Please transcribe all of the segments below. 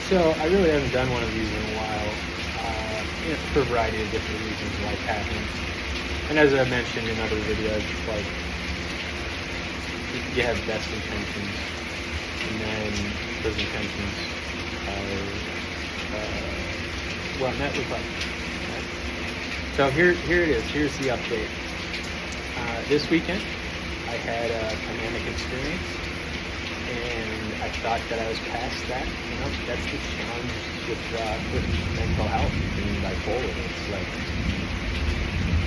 So I really haven't done one of these in a while, for a variety of different reasons. Life happens, and as I mentioned in other videos, it's like you have best intentions, and then those intentions are met with life. Right? So here it is. Here's the update. This weekend, I had a manic experience. And I thought that I was past that. You know, that's the challenge with mental health and being bipolar. It's like,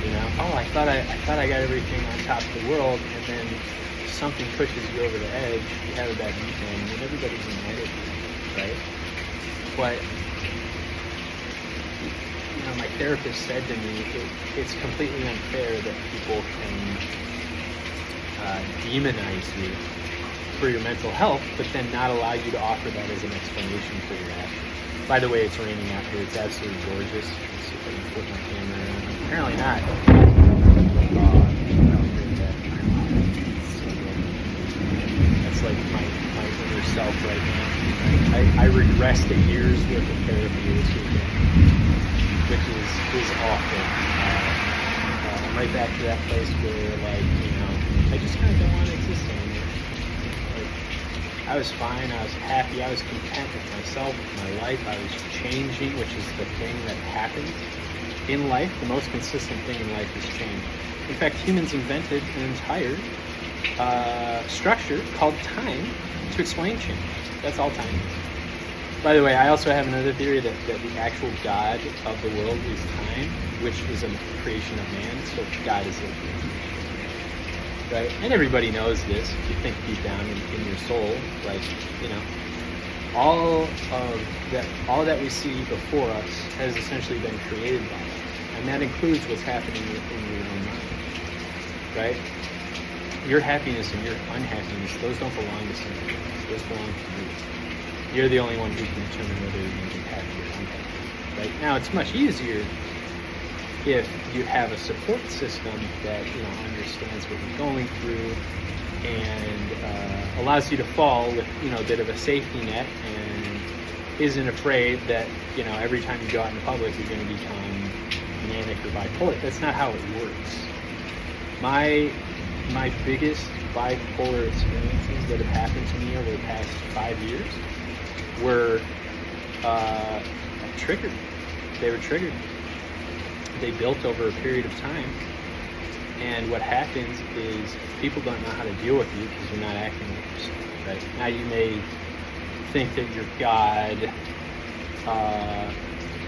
you know, I thought I got everything on top of the world, and then something pushes you over the edge. You have a bad weekend, and everybody's mad at you, right? But you know, my therapist said to me, it's completely unfair that people can demonize you for your mental health, but then not allow you to offer that as an explanation for your action. By the way, it's raining out here. It's absolutely gorgeous. Let's see if I can put my camera on. Apparently not. That's like my inner self right now. I regressed a year's worth of therapy this weekend, which is awful. I'm right back to that place where, like, you know, I just kind of don't want to exist anymore. I was fine, I was happy, I was content with myself, with my life, I was changing, which is the thing that happens in life. The most consistent thing in life is change. In fact, humans invented an entire structure called time to explain change. That's all time is. By the way, I also have another theory that the actual God of the world is time, which is a creation of man, so God is it. Right? And everybody knows this if you think deep down in your soul, like, you know, all that we see before us has essentially been created by us. And that includes what's happening in your own mind. Right? Your happiness and your unhappiness, those don't belong to somebody else. Those belong to you. You're the only one who can determine whether you're going to be happy or unhappy. Right? Now, it's much easier if you have a support system that, you know, understands what you're going through and allows you to fall with, you know, a bit of a safety net and isn't afraid that, you know, every time you go out in public you're going to become manic or bipolar. That's not how it works. My biggest bipolar experiences that have happened to me over the past 5 years were triggered. They were triggered. They built over a period of time, and what happens is people don't know how to deal with you because you're not acting like yourself, right? Now you may think that you're God,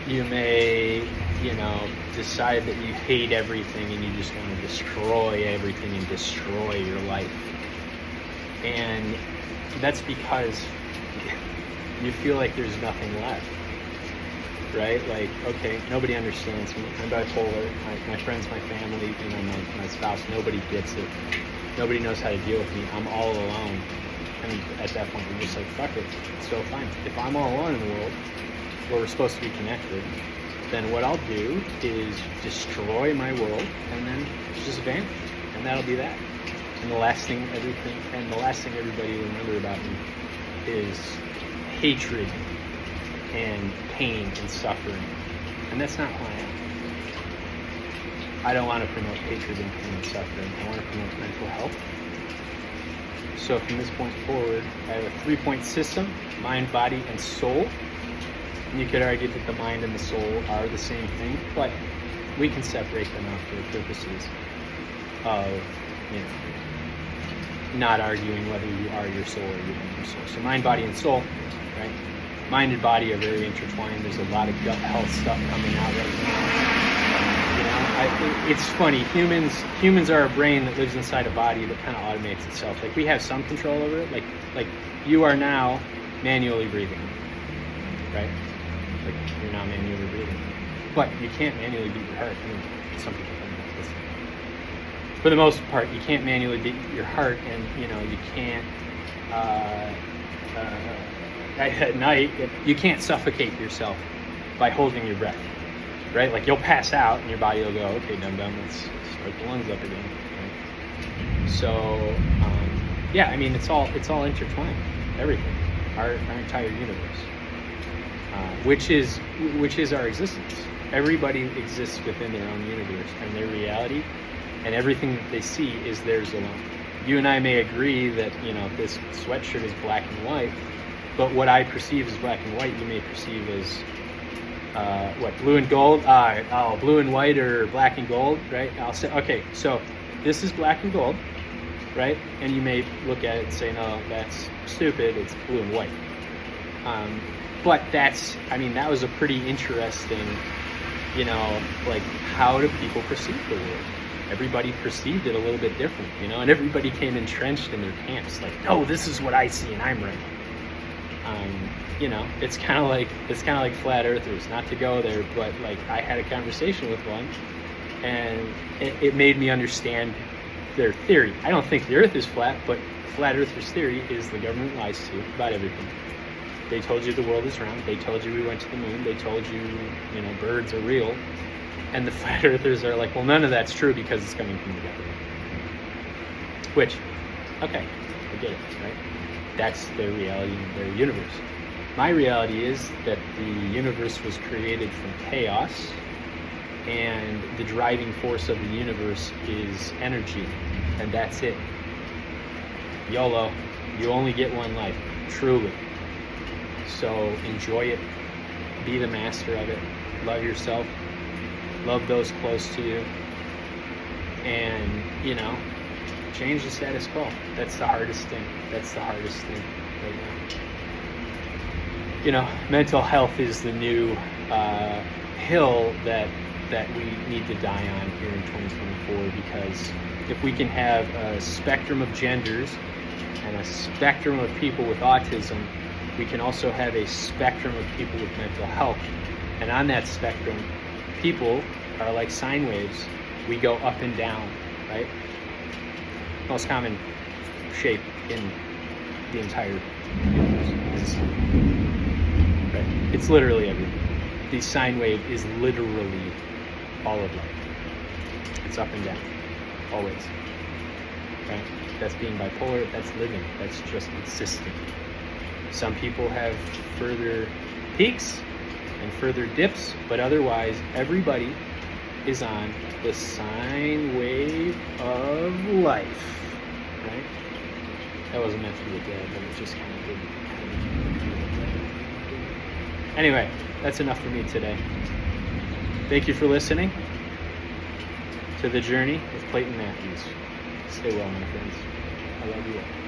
you may, you know, decide that you hate everything and you just want to destroy everything and destroy your life, and that's because you feel like there's nothing left. Right? Like, okay, nobody understands me. I'm bipolar. My friends, my family, you know, my spouse, nobody gets it. Nobody knows how to deal with me. I'm all alone. And at that point, you're just like, fuck it. So fine. If I'm all alone in the world, where we're supposed to be connected, then what I'll do is destroy my world and then just vanish. And that'll be that. And the last thing everybody will remember about me is hatred and pain and suffering. And that's not who I am. I don't want to promote hatred and pain and suffering. I want to promote mental health. So from this point forward, I have a 3-point system: mind, body, and soul. And you could argue that the mind and the soul are the same thing, but we can separate them out for the purposes of, you know, not arguing whether you are your soul or you aren't your soul. So mind, body, and soul, right? Mind and body are very intertwined. There's a lot of gut health stuff coming out right now. You know, it's funny. Humans are a brain that lives inside a body that kind of automates itself. Like, we have some control over it. Like you are now manually breathing, right? Like, you're now manually breathing, but you can't manually beat your heart. I mean, some people think about this. For the most part, you can't manually beat your heart, and you know, you can't. At night, you can't suffocate yourself by holding your breath, right? Like, you'll pass out and your body will go, okay, dum-dum, let's start the lungs up again, right? So, yeah, I mean, it's all intertwined, everything, our entire universe. which is our existence. Everybody exists within their own universe and their reality, and everything that they see is theirs alone. You and I may agree that, you know, this sweatshirt is black and white, but what I perceive as black and white, you may perceive as blue and gold. Blue and white or black and gold, right? I'll say, okay, so this is black and gold, right? And you may look at it and say, no, that's stupid. It's blue and white. But that was a pretty interesting, you know, like, how do people perceive the world? Everybody perceived it a little bit different, you know, and everybody came entrenched in their camps, like, no, this is what I see and I'm right. You know, it's kind of like flat earthers, not to go there, but like, I had a conversation with one, and it made me understand their theory. I don't think the earth is flat, but flat earthers' theory is the government lies to you about everything. They told you the world is round. They told you we went to the moon. They told you, you know, birds are real. And the flat earthers are like, well, none of that's true because it's coming from the government. Which, okay, I get it, right? That's their reality in their universe. My reality is that the universe was created from chaos, and the driving force of the universe is energy, and that's it. YOLO, you only get one life, truly. So enjoy it, be the master of it, love yourself, love those close to you, and, you know, change the status quo. That's the hardest thing. That's the hardest thing right now. You know, mental health is the new hill that we need to die on here in 2024, because if we can have a spectrum of genders and a spectrum of people with autism, we can also have a spectrum of people with mental health. And on that spectrum, people are like sine waves. We go up and down, right? Most common shape in the entire universe. Right? It's literally everything. The sine wave is literally all of life. It's up and down, always. Right? That's being bipolar, that's living, that's just existing. Some people have further peaks and further dips, but otherwise everybody is on the sine wave of life. Right? That wasn't meant to be a dad, but it just kind of did. Anyway, that's enough for me today. Thank you for listening to The Journey with Clayton Mathews. Stay well, my friends. I love you all.